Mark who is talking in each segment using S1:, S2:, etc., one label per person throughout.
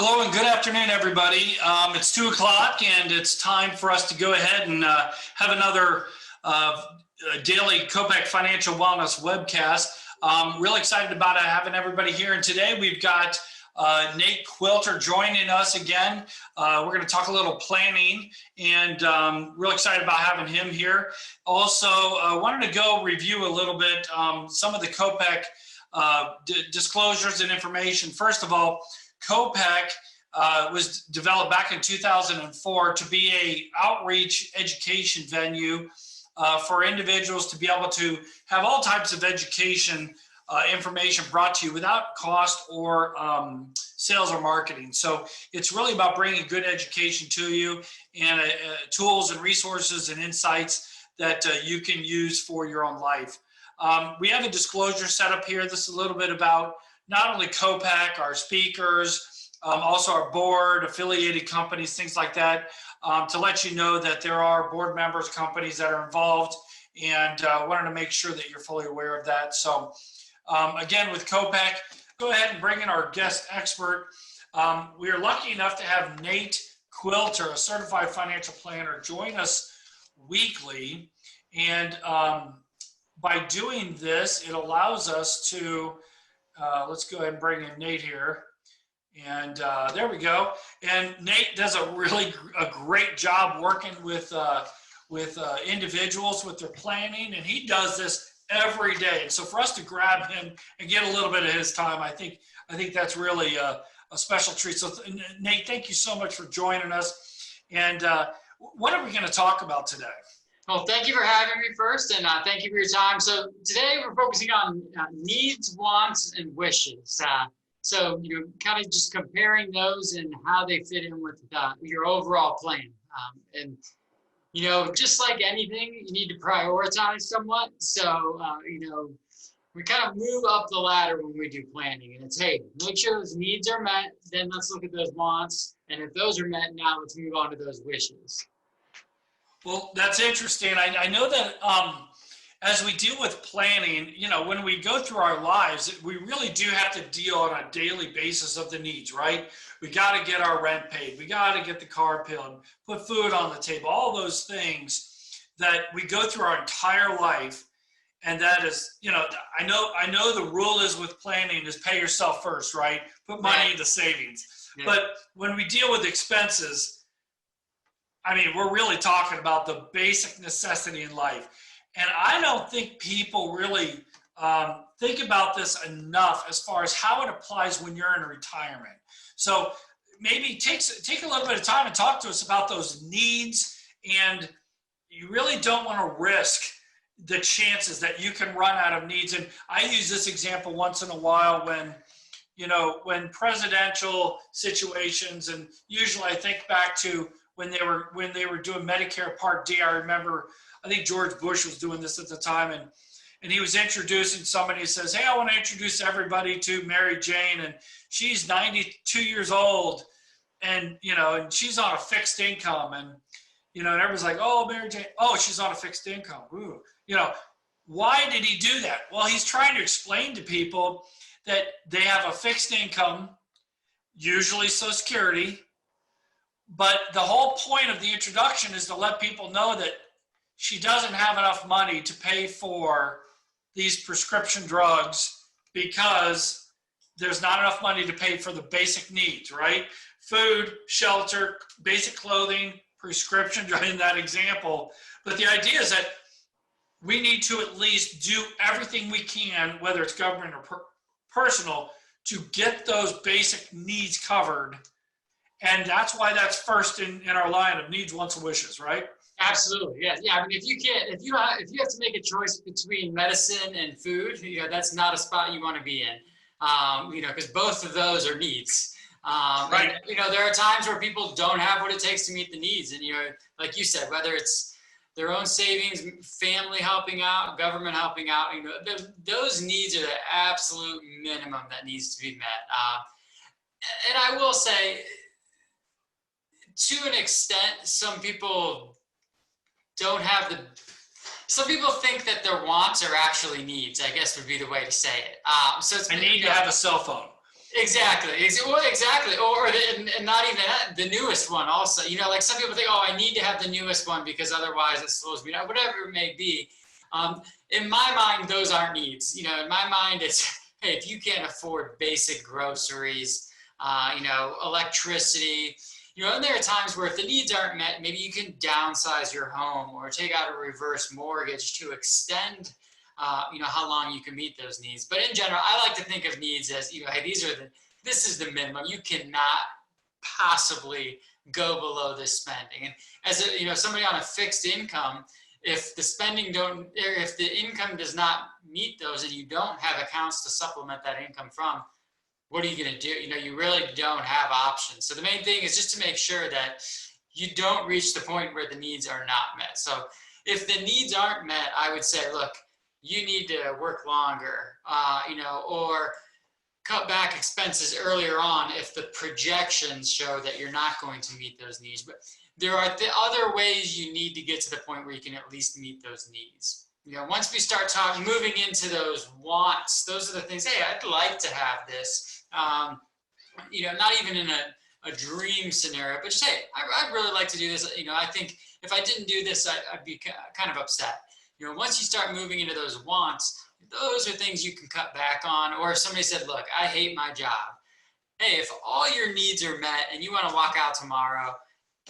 S1: Hello and good afternoon, everybody. It's 2 o'clock and it's time for us to go ahead and have another daily COPEC Financial Wellness Webcast. Really excited about having everybody here. And today we've got Nate Quilter joining us again. We're going to talk a little planning and real excited about having him here. Also, wanted to go review a little bit some of the COPEC disclosures and information. First of all, COPEC was developed back in 2004 to be a outreach education venue for individuals to be able to have all types of education information brought to you without cost or sales or marketing. So it's really about bringing good education to you and tools and resources and insights that you can use for your own life. We have a disclosure set up here. This is a little bit about not only COPEC, our speakers, also our board, affiliated companies, things like that, to let you know that there are board members, companies that are involved, and wanted to make sure that you're fully aware of that. So again, with COPEC, go ahead and bring in our guest expert. We are lucky enough to have Nate Quilter, a certified financial planner, join us weekly. And by doing this, it allows us to, let's go ahead and bring in Nate here. And there we go. And Nate does a great job working with individuals with their planning, and he does this every day. And so for us to grab him and get a little bit of his time, I think that's really a special treat. So Nate, thank you so much for joining us. And what are we going to talk about today?
S2: Well, thank you for having me first, and thank you for your time. So today we're focusing on needs, wants, and wishes. So, kind of just comparing those and how they fit in with your overall plan. Just like anything, you need to prioritize somewhat. So, we kind of move up the ladder when we do planning. And it's, hey, make sure those needs are met, then let's look at those wants. And if those are met, now let's move on to those wishes.
S1: Well, that's interesting. I know that as we deal with planning, when we go through our lives, we really do have to deal on a daily basis of the needs, right? We got to get our rent paid. We got to get the car paid, put food on the table, all those things that we go through our entire life. And that is, I know the rule is with planning is pay yourself first, right? Put money into savings. Yeah. But when we deal with expenses, we're really talking about the basic necessity in life. And I don't think people really think about this enough as far as how it applies when you're in retirement. So maybe take a little bit of time and talk to us about those needs. And you really don't want to risk the chances that you can run out of needs. And I use this example once in a while when presidential situations, and usually I think back to when they were doing Medicare Part D. I remember, I think George Bush was doing this at the time, and he was introducing somebody who says, hey, I want to introduce everybody to Mary Jane, and she's 92 years old, and and she's on a fixed income, and and everyone's like, oh, Mary Jane, oh, she's on a fixed income. Ooh. Why did he do that? Well, he's trying to explain to people that they have a fixed income, usually Social Security, but the whole point of the introduction is to let people know that she doesn't have enough money to pay for these prescription drugs because there's not enough money to pay for the basic needs, right? Food, shelter, basic clothing, prescription drug in that example. But the idea is that we need to at least do everything we can, whether it's government or personal, to get those basic needs covered. And that's why that's first in our line of needs, wants, and wishes, right?
S2: Absolutely, yeah. If you have to make a choice between medicine and food, that's not a spot you want to be in, because both of those are needs.
S1: Right.
S2: And, there are times where people don't have what it takes to meet the needs, and like you said, whether it's their own savings, family helping out, government helping out, those needs are the absolute minimum that needs to be met. And I will say, to an extent, some people think that their wants are actually needs, I guess would be the way to say it.
S1: I need to have a cell phone.
S2: Exactly. Well, exactly. And not even that, the newest one also. Like some people think, oh, I need to have the newest one because otherwise it slows me down, whatever it may be. In my mind, those aren't needs. In my mind, it's, hey, if you can't afford basic groceries, electricity, and there are times where if the needs aren't met, maybe you can downsize your home or take out a reverse mortgage to extend how long you can meet those needs. But in general, I like to think of needs as, hey, this is the minimum. You cannot possibly go below this spending. And as somebody on a fixed income, if the income does not meet those and you don't have accounts to supplement that income from, what are you going to do? You really don't have options. So the main thing is just to make sure that you don't reach the point where the needs are not met. So if the needs aren't met, I would say, look, you need to work longer, or cut back expenses earlier on if the projections show that you're not going to meet those needs. But there are other ways you need to get to the point where you can at least meet those needs. Once we start moving into those wants, those are the things, hey, I'd like to have this. Not even in a dream scenario, but just, hey, I'd really like to do this. I think if I didn't do this, I'd be kind of upset. Once you start moving into those wants, those are things you can cut back on. Or if somebody said, look, I hate my job. Hey, if all your needs are met and you want to walk out tomorrow,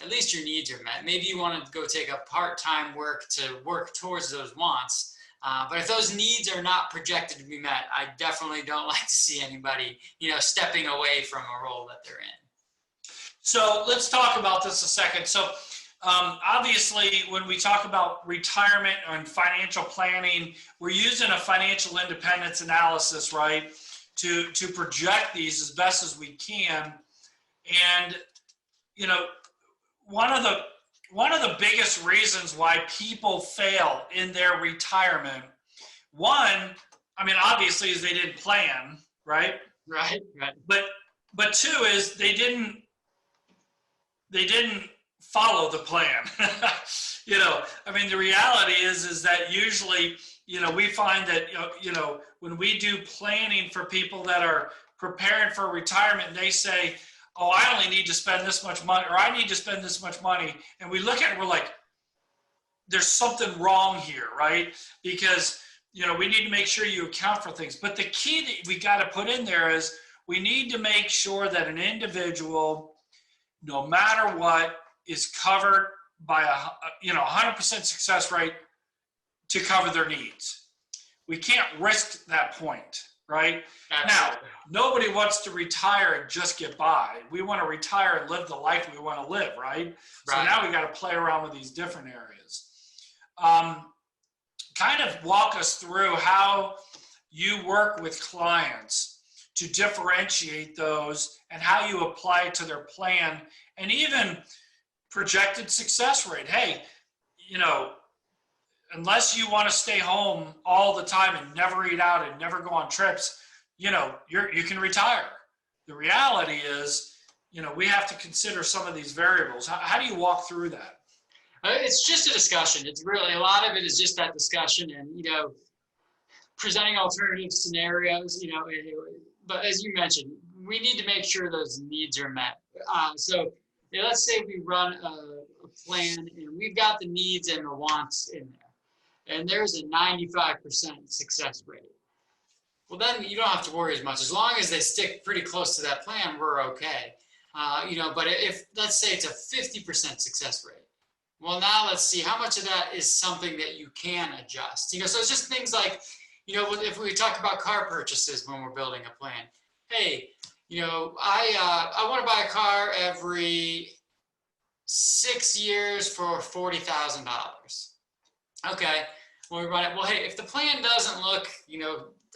S2: at least your needs are met. Maybe you want to go take a part-time work to work towards those wants. But if those needs are not projected to be met, I definitely don't like to see anybody, stepping away from a role that they're in.
S1: So let's talk about this a second. So obviously, when we talk about retirement and financial planning, we're using a financial independence analysis, right, to project these as best as we can. And, one of the biggest reasons why people fail in their retirement, obviously is they didn't plan, right?
S2: Right.
S1: But two is they didn't follow the plan. The reality is that usually, we find that, when we do planning for people that are preparing for retirement, they say, oh, I only need to spend this much money, or I need to spend this much money. And we look at it, we're like, there's something wrong here, right? Because, we need to make sure you account for things. But the key that we got to put in there is we need to make sure that an individual, no matter what, is covered by a 100% success rate to cover their needs. We can't risk that point, right? Absolutely. Now, nobody wants to retire and just get by. We want to retire and live the life we want to live, right? So now we got to play around with these different areas. Kind of walk us through how you work with clients to differentiate those and how you apply it to their plan, and even projected success rate. Hey, unless you want to stay home all the time and never eat out and never go on trips, you can retire. The reality is, we have to consider some of these variables. How do you walk through that?
S2: It's just a discussion. It's really, a lot of it is just that discussion and, presenting alternative scenarios, but as you mentioned, we need to make sure those needs are met. So let's say we run a plan and we've got the needs and the wants in there, and there's a 95% success rate. Well, then you don't have to worry as much. As long as they stick pretty close to that plan, we're okay. But if, let's say it's a 50% success rate, well, now let's see how much of that is something that you can adjust. So it's just things like, if we talk about car purchases when we're building a plan, hey, I want to buy a car every 6 years for $40,000. Okay, well, we run it. Well, hey, if the plan doesn't look,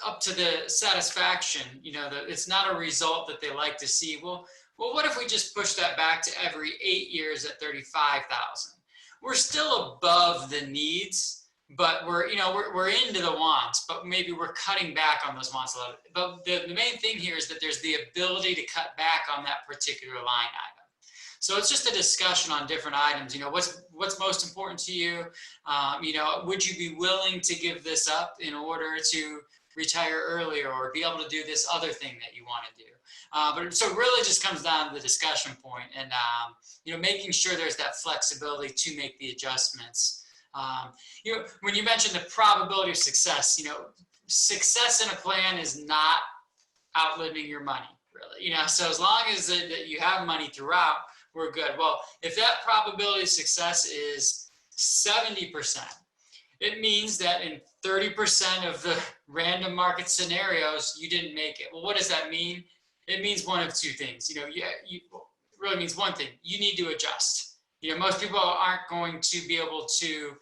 S2: up to the satisfaction, it's not a result that they like to see. Well, what if we just push that back to every 8 years at $35,000? We're still above the needs, but we're into the wants, but maybe we're cutting back on those wants a little bit. But the main thing here is that there's the ability to cut back on that particular line item. So it's just a discussion on different items. What's most important to you? Would you be willing to give this up in order to retire earlier or be able to do this other thing that you want to do. But so it really just comes down to the discussion point and, making sure there's that flexibility to make the adjustments. When you mentioned the probability of success, success in a plan is not outliving your money, really. So as long as that you have money throughout, we're good. Well, if that probability of success is 70%, it means that in 30% of the random market scenarios, you didn't make it. Well, what does that mean? It means one of two things. It really means one thing. You need to adjust. Most people aren't going to be able to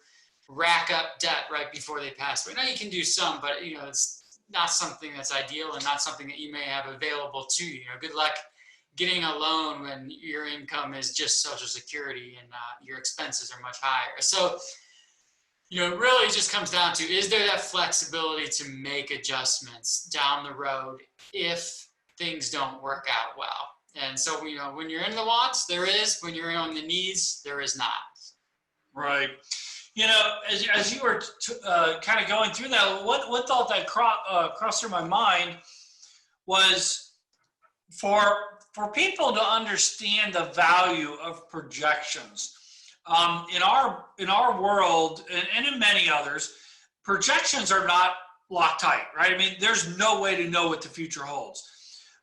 S2: rack up debt right before they pass away. Now you can do some, but it's not something that's ideal and not something that you may have available to you. Good luck getting a loan when your income is just Social Security and your expenses are much higher. So, it really just comes down to, is there that flexibility to make adjustments down the road if things don't work out well? And so, when you're in the wants, there is. When you're on the needs, there is not.
S1: Right. As you were kind of going through that, what thought that crossed through my mind was for people to understand the value of projections. In our world and in many others, projections are not Loctite, right? I mean, there's no way to know what the future holds.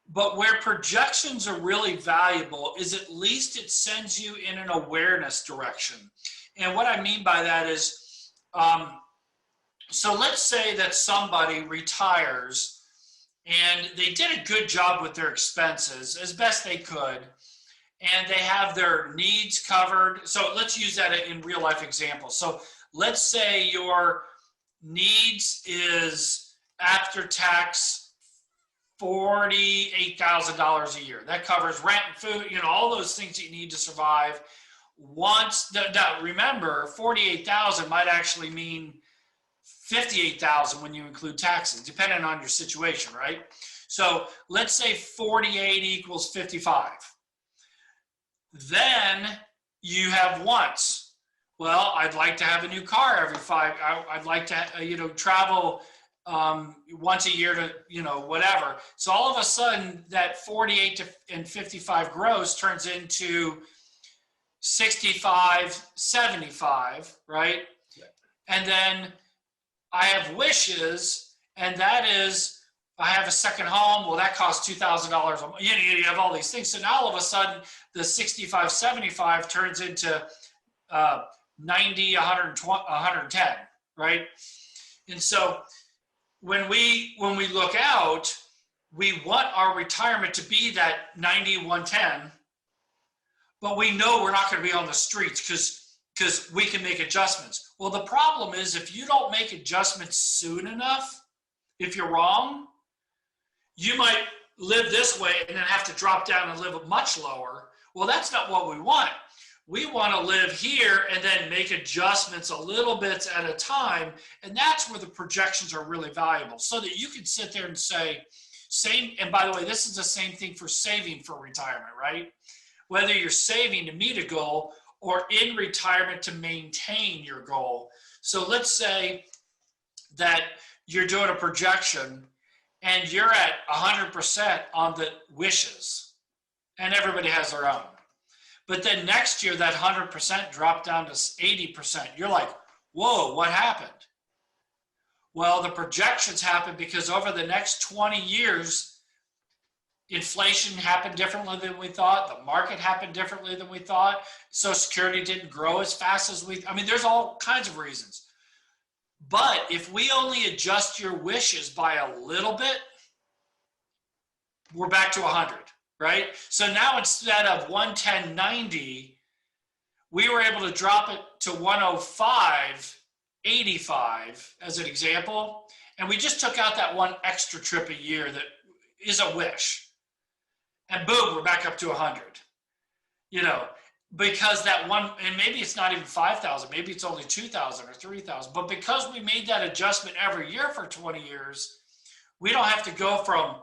S1: But where projections are really valuable is at least it sends you in an awareness direction. And what I mean by that is, so let's say that somebody retires and they did a good job with their expenses as best they could, and they have their needs covered. So let's use that in real life examples. So let's say your needs is after tax $48,000 a year. That covers rent and food, all those things that you need to survive. Remember, 48,000 might actually mean 58,000 when you include taxes, depending on your situation, right? So let's say 48 equals 55. Then you have wants. Well, I'd like to have a new car every I'd like to, travel once a year to, whatever. So all of a sudden that 48 and 55 gross turns into 65, 75, right? Yeah. And then I have wishes, and that is I have a second home. Well, that costs $2,000. You have all these things. So now all of a sudden the 65, 75 turns into 90, 120, 110, right? And so when we look out, we want our retirement to be that 90, 110, but we know we're not going to be on the streets because we can make adjustments. Well, the problem is if you don't make adjustments soon enough, if you're wrong, you might live this way and then have to drop down and live much lower. Well, that's not what we want. We want to live here and then make adjustments a little bit at a time. And that's where the projections are really valuable, so that you can sit there and say, and by the way, this is the same thing for saving for retirement, right? Whether you're saving to meet a goal or in retirement to maintain your goal. So let's say that you're doing a projection and you're at 100% on the wishes, and everybody has their own. But then next year, that 100% dropped down to 80%. You're like, whoa, what happened? Well, the projections happened because over the next 20 years, inflation happened differently than we thought. The market happened differently than we thought. Social Security didn't grow as fast as there's all kinds of reasons. But if we only adjust your wishes by a little bit, we're back to 100. Right? So now instead of 110.90, we were able to drop it to 105.85 as an example. And we just took out that one extra trip a year that is a wish. And boom, we're back up to 100. Because that one, and maybe it's not even 5,000, maybe it's only 2,000 or 3,000. But because we made that adjustment every year for 20 years, we don't have to go from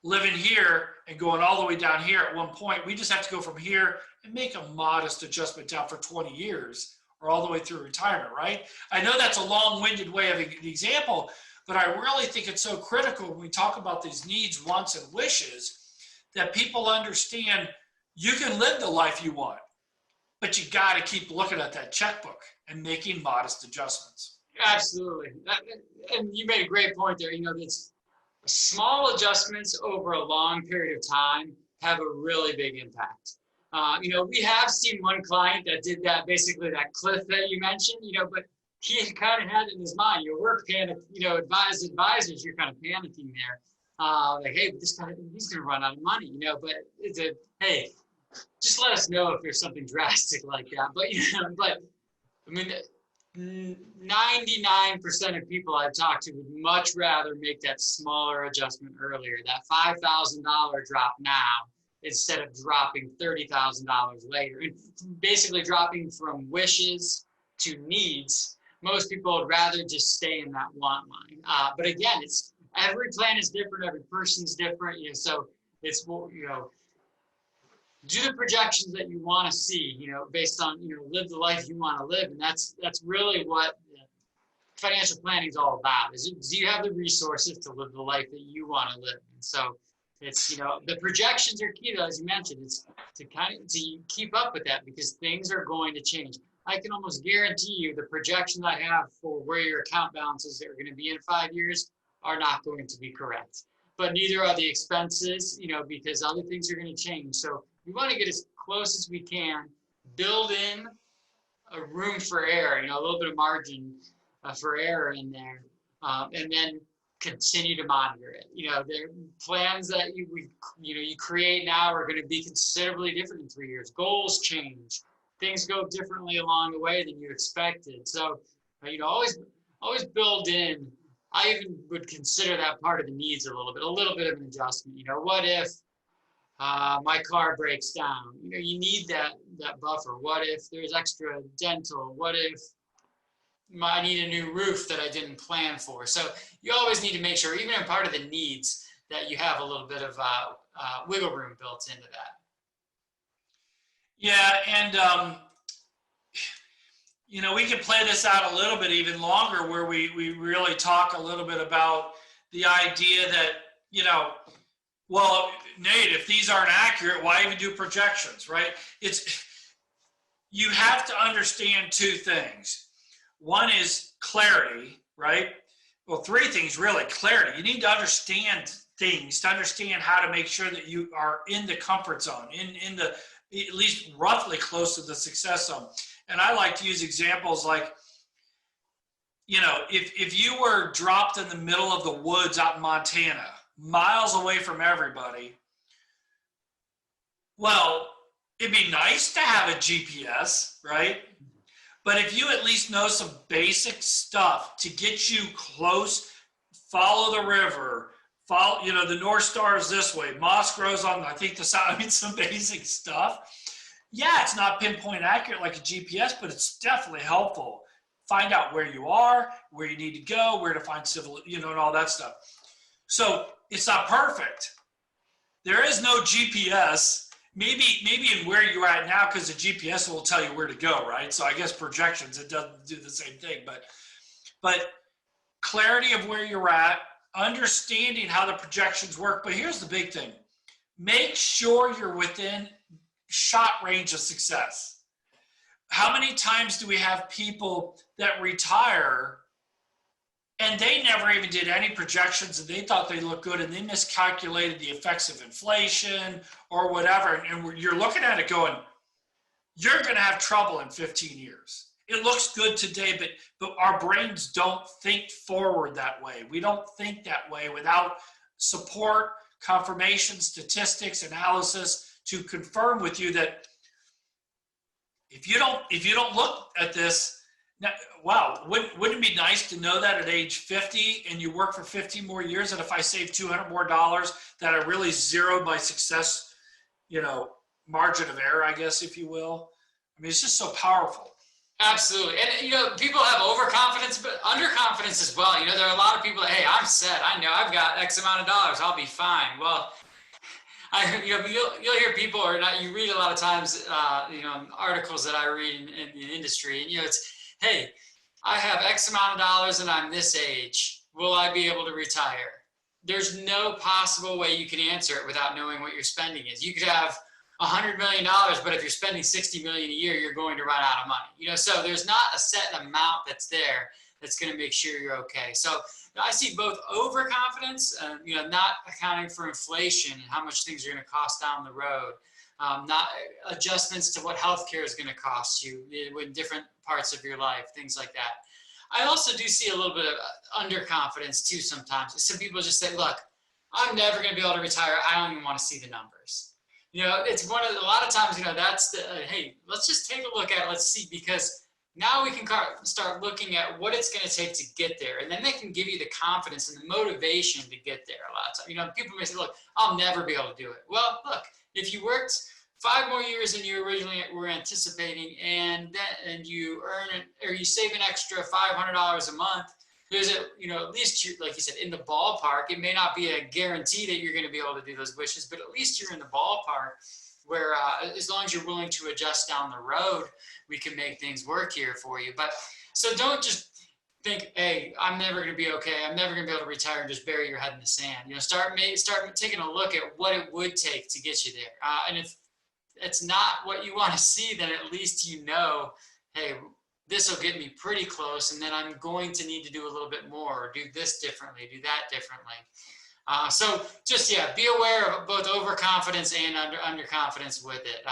S1: living here and going all the way down here at one point. We just have to go from here and make a modest adjustment down for 20 years or all the way through retirement, right? I know that's a long-winded way of an example, But I really think it's so critical when we talk about these needs, wants, and wishes that people understand you can live the life you want, but you got to keep looking at that checkbook and making modest adjustments.
S2: Absolutely. And you made a great point there. It's small adjustments over a long period of time have a really big impact. We have seen one client that did that, basically that cliff that you mentioned, but he kind of had it in his mind, we're panic, advisors, you're kind of panicking there. Like, hey, this guy, he's going to run out of money, but hey, just let us know if there's something drastic like that. But I mean, 99% of people I've talked to would much rather make that smaller adjustment earlier, that $5,000 drop now, instead of dropping $30,000 later. And basically dropping from wishes to needs, most people would rather just stay in that want line. But again, every plan is different, every person's different, so it's, do the projections that you want to see, based on, live the life you want to live. And that's really what financial planning is all about, is do you have the resources to live the life that you want to live? And so it's, the projections are key, though, as you mentioned. It's to keep up with that, because things are going to change. I can almost guarantee you the projections I have for where your account balances are going to be in 5 years are not going to be correct. But neither are the expenses, because other things are going to change. So we want to get as close as we can, build in a room for error, a little bit of margin for error in there, and then continue to monitor it. There are plans that you create now are going to be considerably different in 3 years. Goals change. Things go differently along the way than you expected. So, always build in. I even would consider that part of the needs a little bit of an adjustment. What if my car breaks down? You need that buffer. What if there's extra dental? What if I need a new roof that I didn't plan for? So you always need to make sure, even in part of the needs, that you have a little bit of wiggle room built into that.
S1: Yeah, and we can play this out a little bit even longer, where we really talk a little bit about the idea that, well, Nate, if these aren't accurate, why even do projections, right? You have to understand two things. One is clarity, right? Well, three things really. Clarity. You need to understand things to understand how to make sure that you are in the comfort zone, in the at least roughly close to the success zone. And I like to use examples like, if you were dropped in the middle of the woods out in Montana, miles away from everybody, well, it'd be nice to have a GPS, right? But if you at least know some basic stuff to get you close, follow the river, the North Star is this way, moss grows on, I think, the south, some basic stuff. Yeah, it's not pinpoint accurate like a GPS, but it's definitely helpful. Find out where you are, where you need to go, where to find civil, and all that stuff. So it's not perfect. There is no GPS. Maybe in where you're at now, because the GPS will tell you where to go, right? So I guess projections, it doesn't do the same thing. But clarity of where you're at, understanding how the projections work. But here's the big thing. Make sure you're within shot range of success. How many times do we have people that retire and they never even did any projections, and they thought they looked good, and they miscalculated the effects of inflation or whatever, and you're looking at it going, you're going to have trouble in 15 years. It looks good today, but our brains don't think forward that way. We don't think that way without support, confirmation, statistics, analysis to confirm with you that if you don't look at this, now, wow, wouldn't it be nice to know that at age 50 and you work for 50 more years, that if I save $200 more, that I really zeroed my success, margin of error, I guess, if you will. I mean, it's just so powerful.
S2: Absolutely. And, people have overconfidence, but underconfidence as well. There are a lot of people that, hey, I'm set. I know I've got X amount of dollars. I'll be fine. Well, you'll hear people, or not, you read a lot of times, articles that I read in the industry, and, it's, hey, I have X amount of dollars and I'm this age. will I be able to retire? There's no possible way you can answer it without knowing what your spending is. You could have $100 million, but if you're spending $60 million a year, you're going to run out of money. So there's not a set amount that's there that's going to make sure you're okay. So I see both overconfidence, not accounting for inflation and how much things are going to cost down the road, not adjustments to what healthcare is going to cost you in different parts of your life, things like that. I also do see a little bit of underconfidence too sometimes. Some people just say, look, I'm never going to be able to retire. I don't even want to see the numbers. It's a lot of times, that's hey, let's just take a look at it. Let's see, because now we can start looking at what it's going to take to get there. And then they can give you the confidence and the motivation to get there a lot of times. People may say, look, I'll never be able to do it. Well, look, if you worked 5 more years than you originally were anticipating, and you earn or you save an extra $500 a month, there's at least you, like you said, in the ballpark. It may not be a guarantee that you're going to be able to do those wishes, but at least you're in the ballpark where as long as you're willing to adjust down the road, we can make things work here for you. But so don't just think, hey, I'm never going to be okay. I'm never going to be able to retire and just bury your head in the sand. Start taking a look at what it would take to get you there. And if it's not what you want to see, then at least hey, this will get me pretty close, and then I'm going to need to do a little bit more, or do this differently, do that differently. So just, be aware of both overconfidence and underconfidence with it.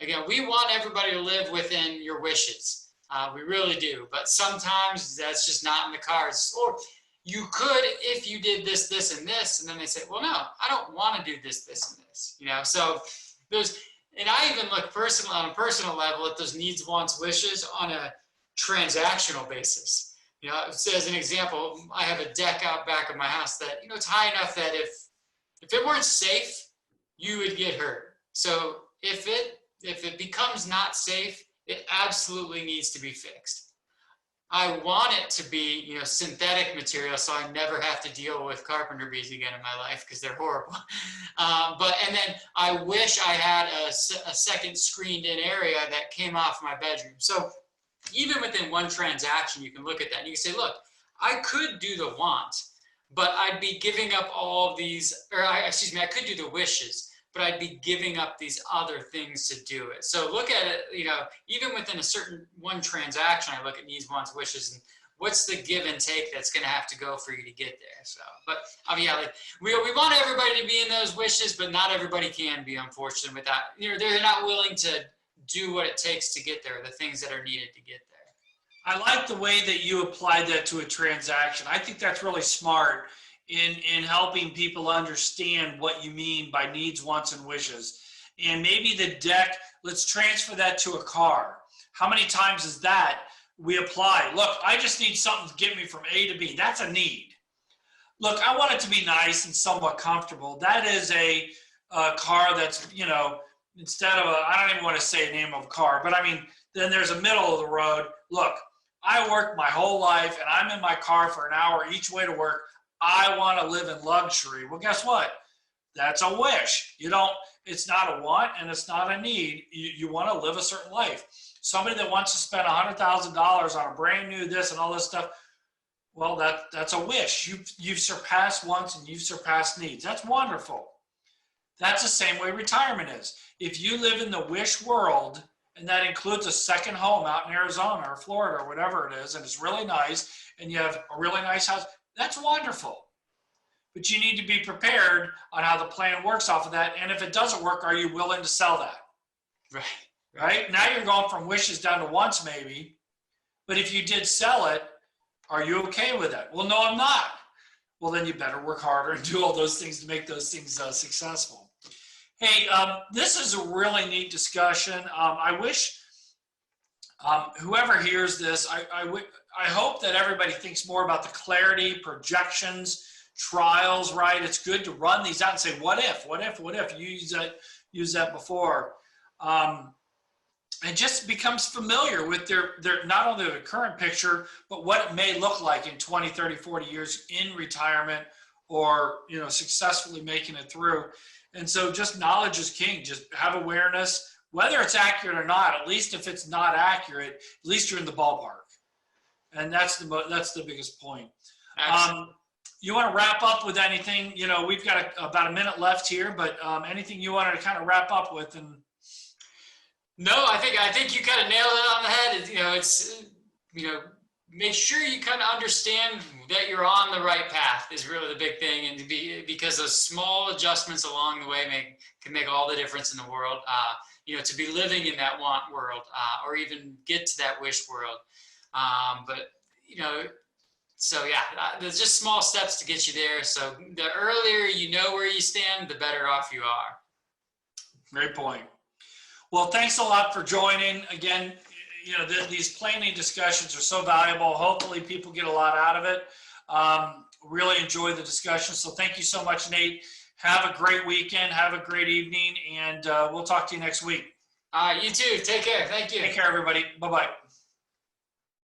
S2: Again, we want everybody to live within your wishes. We really do, but sometimes that's just not in the cards. Or you could if you did this, this, and this, and then they say, well, no, I don't want to do this, this, and this. So and I even look on a personal level at those needs, wants, wishes on a transactional basis. So as an example, I have a deck out back of my house that, it's high enough that if it weren't safe, you would get hurt. So if it becomes not safe, it absolutely needs to be fixed. I want it to be, synthetic material, so I never have to deal with carpenter bees again in my life because they're horrible. And then I wish I had a second screened-in area that came off my bedroom. So even within one transaction, you can look at that and you can say, look, I could do the want, but I'd be giving up all these, I could do the wishes, but I'd be giving up these other things to do it. So look at it, even within a certain one transaction, I look at needs, wants, wishes, and what's the give and take that's going to have to go for you to get there. So, but we want everybody to be in those wishes, but not everybody can be, unfortunately, with that. They're not willing to do what it takes to get there, the things that are needed to get there.
S1: I like the way that you applied that to a transaction. I think that's really smart in helping people understand what you mean by needs, wants, and wishes. And maybe the deck, let's transfer that to a car. How many times is that we apply? Look, I just need something to get me from A to B. That's a need. Look, I want it to be nice and somewhat comfortable. That is a car that's, instead of I don't even want to say the name of a car, but then there's a middle of the road. Look, I work my whole life and I'm in my car for an hour each way to work. I want to live in luxury. Well, guess what? That's a wish. It's not a want and it's not a need. You want to live a certain life. Somebody that wants to spend $100,000 on a brand new this and all this stuff, well, that's a wish. You've surpassed wants and you've surpassed needs. That's wonderful. That's the same way retirement is. If you live in the wish world, and that includes a second home out in Arizona or Florida or whatever it is, and it's really nice, and you have a really nice house, that's wonderful. But you need to be prepared on how the plan works off of that. And if it doesn't work, are you willing to sell that? Right? Now you're going from wishes down to wants maybe. But if you did sell it, are you okay with it? Well, no, I'm not. Well, then you better work harder and do all those things to make those things successful. Hey, this is a really neat discussion. I wish whoever hears this, I hope that everybody thinks more about the clarity, projections, trials, right? It's good to run these out and say, what if? You use that before. And just becomes familiar with their not only the current picture, but what it may look like in 20, 30, 40 years in retirement or, successfully making it through. And so just knowledge is king. Just have awareness, whether it's accurate or not. At least if it's not accurate, at least you're in the ballpark. And that's the biggest point. You want to wrap up with anything? You know, we've got about a minute left here, but anything you wanted to kind of wrap up with? And
S2: no, I think you kind of nailed it on the head. You know, it's, you know, make sure you kind of understand that you're on the right path is really the big thing, and because those small adjustments along the way can make all the difference in the world. You know, to be living in that want world, or even get to that wish world. But you know, so yeah, there's just small steps to get you there. So the earlier you know where you stand, the better off you are.
S1: Great point. Well, thanks a lot for joining. Again, you know, these planning discussions are so valuable. Hopefully people get a lot out of it. Really enjoy the discussion. So thank you so much, Nate. Have a great weekend. Have a great evening. And we'll talk to you next week.
S2: You too. Take care. Thank you.
S1: Take care, everybody. Bye-bye.